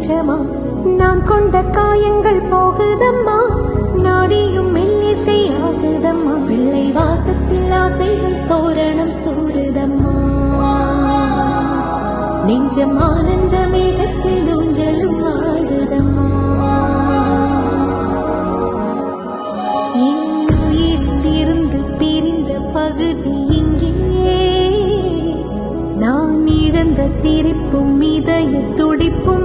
நிஜமா நான் கொண்ட காயங்கள் போகுதம்மா நாடியும் மெல்லிசை ஆகுதம்மா பிள்ளை வாசத்தில் ஆசைகள் தோரணம் சூடுதம்மா நெஞ்சம் ஆனந்த மேகத்தில் ஊஞ்சலும் ஆடுதம்மா என் உயிரிலிருந்து பிரிந்த பகுதி இங்கே நான் இழந்த சிரிப்பும் இதய துடிப்பும்